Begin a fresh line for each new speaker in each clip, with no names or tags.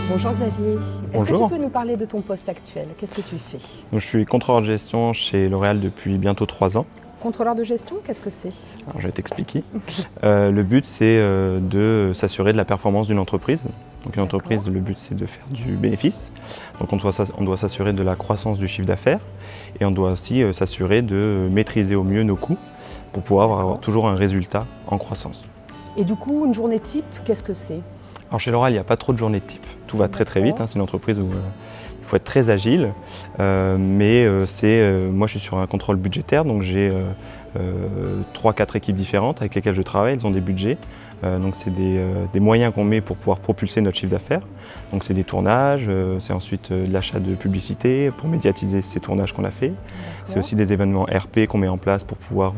Bonjour Xavier, est-ce que
Bonjour.
tu peux nous parler de ton poste actuel? Qu'est-ce que tu fais?
Donc, je suis contrôleur de gestion chez L'Oréal depuis bientôt 3 ans.
Contrôleur de gestion, qu'est-ce que c'est?
Alors, je vais t'expliquer. Le but, c'est de s'assurer de la performance d'une entreprise. Donc, une entreprise, le but, c'est de faire du bénéfice. Donc, on doit s'assurer de la croissance du chiffre d'affaires et on doit aussi s'assurer de maîtriser au mieux nos coûts pour pouvoir avoir toujours un résultat en croissance.
Et du coup, une journée type, qu'est-ce que c'est?
Alors, chez L'Oréal, il n'y a pas trop de journées type. Tout va très vite. C'est une entreprise où il faut être très agile. Moi, je suis sur un contrôle budgétaire, donc j'ai 3-4 équipes différentes avec lesquelles je travaille. Elles ont des budgets. Donc c'est des moyens qu'on met pour pouvoir propulser notre chiffre d'affaires. Donc c'est des tournages, c'est ensuite de l'achat de publicité pour médiatiser ces tournages qu'on a fait. C'est aussi des événements RP qu'on met en place pour pouvoir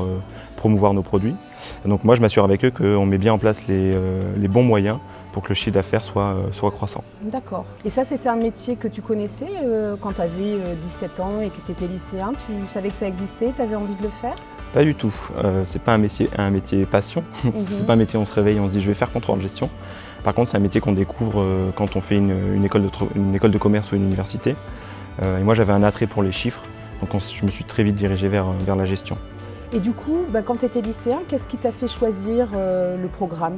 promouvoir nos produits. Donc moi je m'assure avec eux qu'on met bien en place les bons moyens pour que le chiffre d'affaires soit croissant.
D'accord. Et ça, c'était un métier que tu connaissais quand tu avais 17 ans et que tu étais lycéen? Tu savais que ça existait, tu avais envie de le faire?
Pas du tout. C'est pas un métier passion. C'est pas un métier où on se réveille et on se dit je vais faire contrôleur de gestion. Par contre, c'est un métier qu'on découvre quand on fait une école de commerce ou une université. Et moi, j'avais un attrait pour les chiffres, donc je me suis très vite dirigé vers la gestion.
Et du coup, quand tu étais lycéen, qu'est-ce qui t'a fait choisir le programme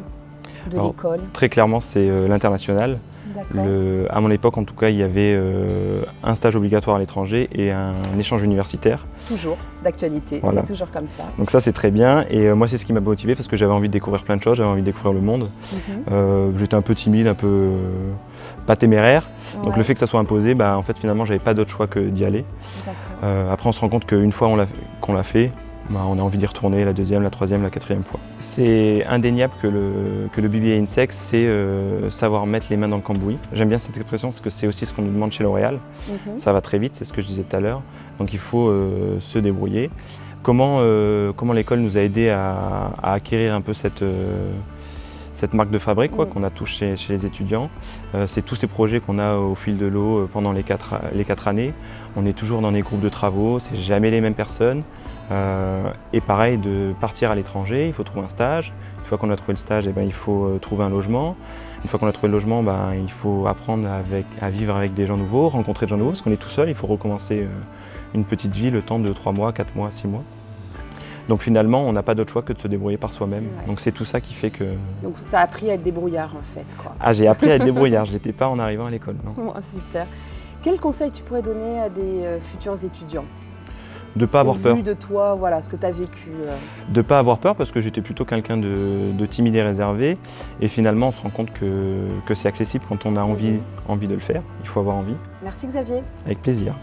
de l'école?
Très clairement, c'est l'international. À mon époque, en tout cas, il y avait un stage obligatoire à l'étranger et un échange universitaire.
Toujours d'actualité,
voilà.
C'est toujours comme ça.
Donc ça, c'est très bien. Et moi, c'est ce qui m'a motivé parce que j'avais envie de découvrir plein de choses, j'avais envie de découvrir le monde. J'étais un peu timide, un peu pas téméraire. Donc le fait que ça soit imposé, en fait, finalement, j'avais pas d'autre choix que d'y aller. Après, on se rend compte qu'une fois qu'on l'a fait, on a envie d'y retourner la deuxième, la troisième, la quatrième fois. C'est indéniable que le BBA INSEC, c'est savoir mettre les mains dans le cambouis. J'aime bien cette expression parce que c'est aussi ce qu'on nous demande chez L'Oréal. Ça va très vite, c'est ce que je disais tout à l'heure. Donc il faut se débrouiller. Comment l'école nous a aidés à acquérir un peu cette marque de fabrique qu'on a tous chez les étudiants. C'est tous ces projets qu'on a au fil de l'eau pendant les 4 années. On est toujours dans des groupes de travaux, c'est jamais les mêmes personnes. Et pareil, de partir à l'étranger, il faut trouver un stage. Une fois qu'on a trouvé le stage, il faut trouver un logement. Une fois qu'on a trouvé le logement, il faut apprendre à vivre avec des gens nouveaux, rencontrer des gens nouveaux, parce qu'on est tout seul, il faut recommencer une petite vie le temps de 3 mois, 4 mois, 6 mois. Donc finalement, on n'a pas d'autre choix que de se débrouiller par soi-même. Donc c'est tout ça qui fait que...
Donc tu as appris à être débrouillard en fait, quoi.
Ah, j'ai appris à être débrouillard, je n'étais pas en arrivant à l'école, non.
Super. Quel conseil tu pourrais donner à des futurs étudiants?
De ne pas avoir peur.
Au vu de toi, voilà, ce que tu as vécu.
De ne pas avoir peur parce que j'étais plutôt quelqu'un de timide et réservé. Et finalement, on se rend compte que c'est accessible quand on a envie de le faire. Il faut avoir envie.
Merci Xavier.
Avec plaisir.